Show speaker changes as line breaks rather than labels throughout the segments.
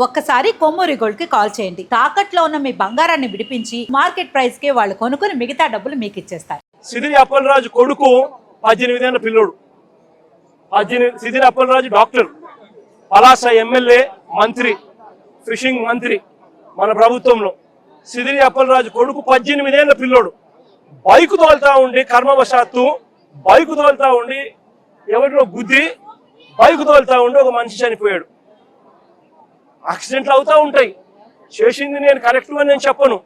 ఒక్కసారి కొమ్మూరి గోల్డ్ కి కాల్ చేయండి. తాకట్లో ఉన్న మీ బంగారాన్ని విడిపించి మార్కెట్ ప్రైస్ కి వాళ్ళు కొనుక్కుని మిగతా డబ్బులు మీకు ఇచ్చేస్తారు.
సిదిరి అప్పలరాజు కొడుకు 18 ఏళ్ల పిల్లోడు. సిదిరి అప్పలరాజు డాక్టర్, పలాస ఎమ్మెల్యే, మంత్రి, ఫిషింగ్ మంత్రి మన ప్రభుత్వంలో. సిదిరి అప్పలరాజు కొడుకు 18 ఏళ్ల పిల్లోడు. బైకు తోలుతా ఉండి కర్మవశాత్తు బైకు తోలుతా ఉండి ఎవరిలో గుద్ది బైకు తోలుతా ఉండి ఒక మనిషి చనిపోయాడు. యాక్సిడెంట్లు అవుతా ఉంటాయి. చేసింది నేను కరెక్ట్ అని నేను చెప్పను.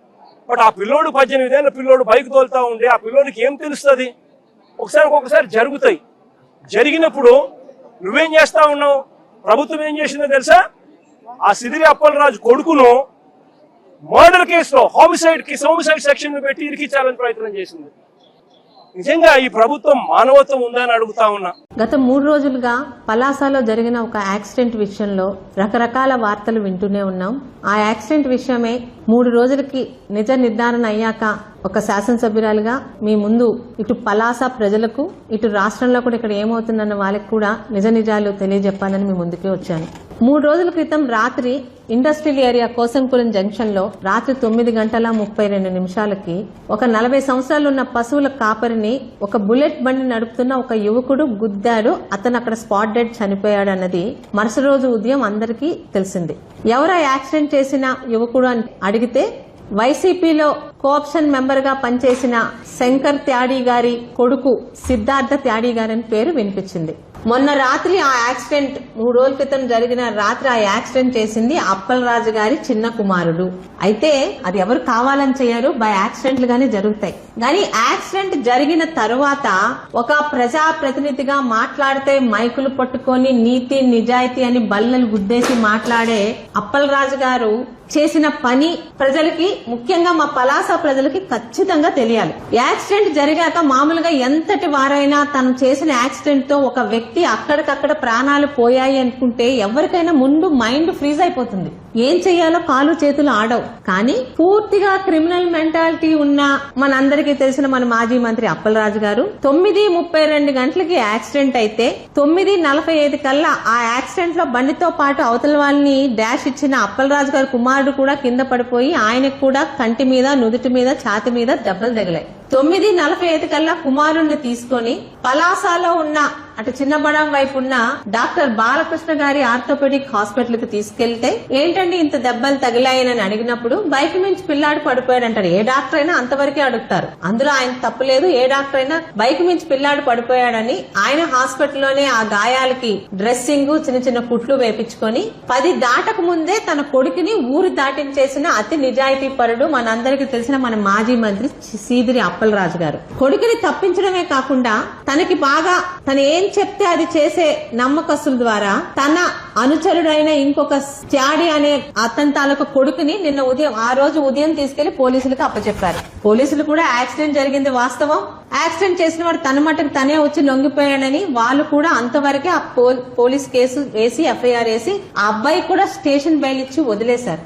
బట్ ఆ పిల్లోడు 18 ఏళ్ల పిల్లోడు బైక్ తోలుతా ఉండి ఆ పిల్లోడికి ఏం తెలుస్తుంది? ఒక్కొక్కసారి జరుగుతాయి. జరిగినప్పుడు నువ్వేం చేస్తా ఉన్నావు? ప్రభుత్వం ఏం చేసిందో తెలుసా? ఆ సిదిరి అప్పలరాజు కొడుకును మర్డర్ కేసులో హోమిసైడ్ సెక్షన్ పెట్టి ఇరికించాలని ప్రయత్నం చేసింది. నిజంగా ఈ ప్రభుత్వం మానవత్వం ఉందని అడుగుతా ఉన్నా.
గత 3 రోజులుగా పలాసలో జరిగిన ఒక యాక్సిడెంట్ విషయంలో రకరకాల వార్తలు వింటూనే ఉన్నాం. ఆ యాక్సిడెంట్ విషయమే 3 రోజులకి నిజ నిర్ధారణ అయ్యాక ఒక శాసనసభ్యురాలుగా మీ ముందు ఇటు పలాస ప్రజలకు ఇటు రాష్ట్రంలో కూడా ఇక్కడ ఏమవుతుందన్న వాళ్ళకి కూడా నిజ నిజాలు తెలియజెప్పాలని మీ ముందుకే వచ్చాను. 3 రోజుల క్రితం రాత్రి ఇండస్ట్రియల్ ఏరియా కోసంపురం జంక్షన్ లో రాత్రి 9:32 ఒక 40 సంవత్సరాలు ఉన్న పశువుల కాపరిని ఒక బుల్లెట్ బండి నడుపుతున్న ఒక యువకుడు గుద్దాడు. అతను అక్కడ స్పాట్ డెడ్ చనిపోయాడు అన్నది మరుసటి రోజు ఉదయం అందరికీ తెలిసింది. ఎవరా యాక్సిడెంట్ చేసిన యువకుడు అని అడిగితే వైసీపీలో కోఆప్షన్ మెంబర్ గా పనిచేసిన శంకర్ త్యాడి గారి కొడుకు సిద్ధార్థ త్యాడి గారి పేరు వినిపించింది. మొన్న రాత్రి ఆ యాక్సిడెంట్ 3 రోజుల క్రితం జరిగిన రాత్రి ఆ యాక్సిడెంట్ చేసింది అప్పలరాజు గారి చిన్న కుమారుడు. అయితే అది ఎవరు కావాలని చేయరు, బై యాక్సిడెంట్లు గానీ జరుగుతాయి. కానీ యాక్సిడెంట్ జరిగిన తరువాత ఒక ప్రజా ప్రతినిధిగా మాట్లాడితే మైకులు పట్టుకొని నీతి నిజాయితీ అని బల్లలు గుద్దేసి మాట్లాడే అప్పలరాజు గారు చేసిన పని ప్రజలకి, ముఖ్యంగా మా పలాస ప్రజలకి ఖచ్చితంగా తెలియాలి. యాక్సిడెంట్ జరిగాక మామూలుగా ఎంతటి వారైనా తను చేసిన యాక్సిడెంట్ తో ఒక వ్యక్తి అక్కడికక్కడ ప్రాణాలు పోయాయి అనుకుంటే ఎవరికైనా ముందు మైండ్ ఫ్రీజ్ అయిపోతుంది. ఏం చెయ్యాలో కాలు చేతులు ఆడవు. కానీ పూర్తిగా క్రిమినల్ మెంటాలిటీ ఉన్న మనందరికీ తెలిసిన మన మాజీ మంత్రి అప్పలరాజు గారు 9:32 గంటలకి యాక్సిడెంట్ అయితే 9:45 కల్లా ఆ యాక్సిడెంట్ లో బండితో పాటు అవతల వాళ్ళని డాష్ ఇచ్చిన అప్పలరాజు గారు కుమారుడు కూడా కింద పడిపోయి ఆయనకు కూడా కంటి మీద, నుదుటి మీద, ఛాతి మీద దెబ్బలు తగిలాయి. 9:45 కల్లా కుమారుణ్ణి తీసుకొని పలాసలో ఉన్న అటు చిన్నబడం వైపు ఉన్న డాక్టర్ బాలకృష్ణ గారి ఆర్థోపెడిక్ హాస్పిటల్ కి తీసుకెళ్తే ఏంటండి ఇంత దెబ్బలు తగిలాయని అడిగినప్పుడు బైక్ నుంచి పిల్లాడు పడిపోయాడు అంటారు. ఏ డాక్టర్ అయినా అంతవరకే అడుగుతారు. అందులో ఆయన తప్పులేదు. ఏ డాక్టర్ అయినా బైక్ నుంచి పిల్లాడు పడిపోయాడని ఆయన హాస్పిటల్లోనే ఆ గాయాలకి డ్రెస్సింగ్, చిన్న చిన్న కుట్లు వేపించుకొని 10 దాటక ముందే తన కొడుకుని ఊరు దాటించేసిన అతి నిజాయితీ పరుడు మనందరికీ తెలిసిన మన మాజీ మంత్రి సిదిరి అప్పలరాజు గారు. కొడుకుని తప్పించడమే కాకుండా తనకి బాగా తను ఏం చెప్తే అది చేసే నమ్మకస్తుల ద్వారా తన అనుచరుడైన ఇంకొక త్యాడి అనే అతని తాలూకు కొడుకుని నిన్న ఉదయం, ఆ రోజు ఉదయం తీసుకెళ్లి పోలీసులకు అప్పచెప్పారు. పోలీసులు కూడా యాక్సిడెంట్ జరిగింది వాస్తవం, యాక్సిడెంట్ చేసిన వాడు తన మట్టుకు తనే వచ్చి లొంగిపోయాడని వాళ్ళు కూడా అంతవరకే ఆ పోలీస్ కేసు వేసి ఎఫ్ఐఆర్ వేసి ఆ అబ్బాయి కూడా స్టేషన్ బెయిల్ ఇచ్చి వదిలేశారు.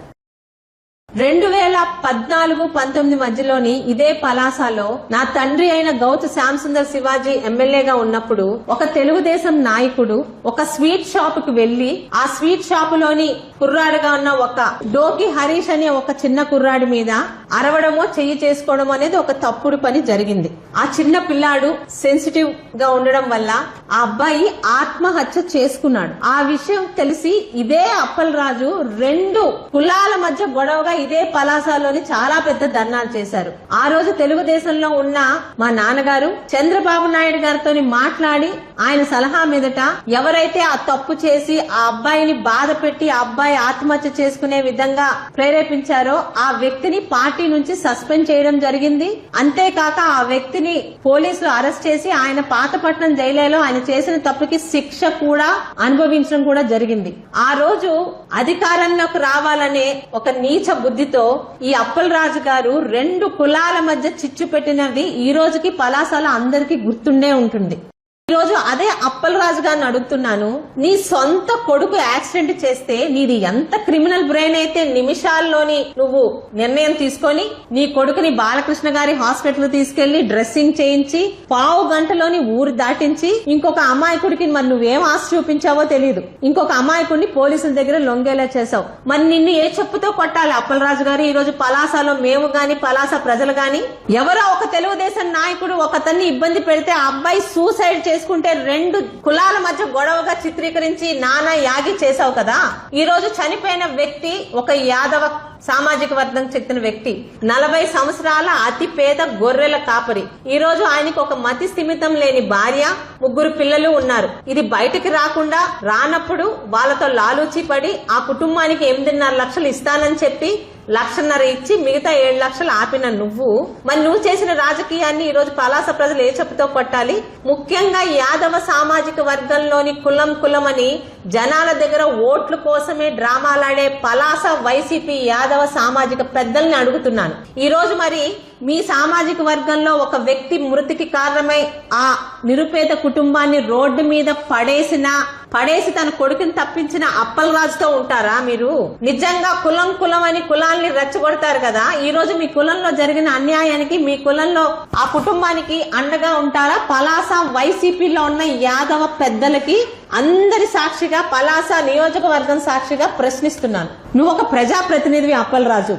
2014-19 మధ్యలోని ఇదే పలాసలో నా తండ్రి అయిన గౌతు శ్యామ్ సుందర్ శివాజీ ఎమ్మెల్యేగా ఉన్నప్పుడు ఒక తెలుగుదేశం నాయకుడు ఒక స్వీట్ షాప్ కు వెళ్లి ఆ స్వీట్ షాప్ లోని కుర్రాడుగా ఉన్న ఒక డోకి హరీష్ అనే ఒక చిన్న కుర్రాడి మీద అరవడమో చెయ్యి చేసుకోవడం అనేది ఒక తప్పుడు పని జరిగింది. ఆ చిన్న పిల్లాడు సెన్సిటివ్ గా ఉండడం వల్ల ఆ అబ్బాయి ఆత్మహత్య చేసుకున్నాడు. ఆ విషయం తెలిసి ఇదే అప్పలరాజు 2 కులాల మధ్య గొడవగా ఇదే పలాసలోని చాలా పెద్ద ధర్నాలు చేశారు. ఆ రోజు తెలుగుదేశంలో ఉన్న మా నాన్నగారు చంద్రబాబు నాయుడు గారితో మాట్లాడి ఆయన సలహా మీదట ఎవరైతే ఆ తప్పు చేసి ఆ అబ్బాయిని బాధ పెట్టి ఆ అబ్బాయి ఆత్మహత్య చేసుకునే విధంగా ప్రేరేపించారో ఆ వ్యక్తిని పార్టీ నుంచి సస్పెండ్ చేయడం జరిగింది. అంతేకాక ఆ వ్యక్తిని పోలీసులు అరెస్ట్ చేసి ఆయన పాతపట్నం జైలులో ఆయన చేసిన తప్పుకి శిక్ష కూడా అనుభవించడం కూడా జరిగింది. ఆ రోజు అధికారంలోకి రావాలనే ఒక నీచ బుద్ధితో ఈ అప్పలరాజు గారు 2 కులాల మధ్య చిచ్చు పెట్టినది ఈ రోజుకి పలాసలో అందరికీ గుర్తుండే ఉంటుంది. ఈ రోజు అదే అప్పలరాజు గారిని అడుగుతున్నాను, నీ సొంత కొడుకు యాక్సిడెంట్ చేస్తే నీది ఎంత క్రిమినల్ బ్రెయిన్ అయితే నిమిషాల్లోని నువ్వు నిర్ణయం తీసుకొని నీ కొడుకుని బాలకృష్ణ గారి హాస్పిటల్ తీసుకెళ్లి డ్రెస్సింగ్ చేయించి పావు గంటలోని ఊరు దాటించి ఇంకొక అమాయకుడికి మరి నువ్వేం ఆశ చూపించావో తెలియదు, ఇంకొక అమాయకుడిని పోలీసుల దగ్గర లొంగేలా చేశావు. మరి నిన్ను ఏ చెప్పుతో కొట్టాలి అప్పలరాజు గారు? ఈ రోజు పలాసలో మేము గాని పలాస ప్రజలు గాని ఎవరో ఒక తెలుగుదేశం నాయకుడు ఒకతన్ని ఇబ్బంది పెడితే ఆ అబ్బాయి సూసైడ్ చేసుకుంటే 2 కులాల మధ్య గొడవగా చిత్రీకరించి నానా యాగి చేశావు కదా. ఈ రోజు చనిపోయిన వ్యక్తి ఒక యాదవ సామాజిక వర్గం చెందిన వ్యక్తి, 40 సంవత్సరాల అతి పేద గొర్రెల కాపరి. ఈ రోజు ఆయనకి ఒక మతి స్థిమితం లేని భార్య, 3 పిల్లలు ఉన్నారు. ఇది బయటికి రాకుండా రానప్పుడు వాళ్ళతో లాలూచి పడి ఆ కుటుంబానికి 8.5 లక్షలు ఇస్తానని చెప్పి 1.5 లక్షలు ఇచ్చి మిగతా 7 లక్షలు ఆపిన నువ్వు మరి నువ్వు చేసిన రాజకీయాన్ని ఈ రోజు పలాస ప్రజలు ఏ చెప్పుతో కొట్టాలి? ముఖ్యంగా యాదవ సామాజిక వర్గంలోని కులం అని జనాల దగ్గర ఓట్ల కోసమే డ్రామాలాడే పలాస వైసీపీ యాదవ సామాజిక పెద్దల్ని అడుగుతున్నాను. ఈ రోజు మరి మీ సామాజిక వర్గంలో ఒక వ్యక్తి మృతికి కారణమై ఆ నిరుపేద కుటుంబాన్ని రోడ్డు మీద పడేసి తన కొడుకుని తప్పించిన అప్పలరాజుతో ఉంటారా మీరు? నిజంగా కులం అని కులాన్ని రెచ్చగొడతారు కదా. ఈ రోజు మీ కులంలో జరిగిన అన్యాయానికి మీ కులంలో ఆ కుటుంబానికి అండగా ఉంటారా? పలాస వైసీపీలో ఉన్న యాదవ పెద్దలకి అందరి సాక్షిగా పలాస నియోజకవర్గం సాక్షిగా ప్రశ్నిస్తున్నాను. నువ్వు ఒక ప్రజాప్రతినిధివి అప్పలరాజు.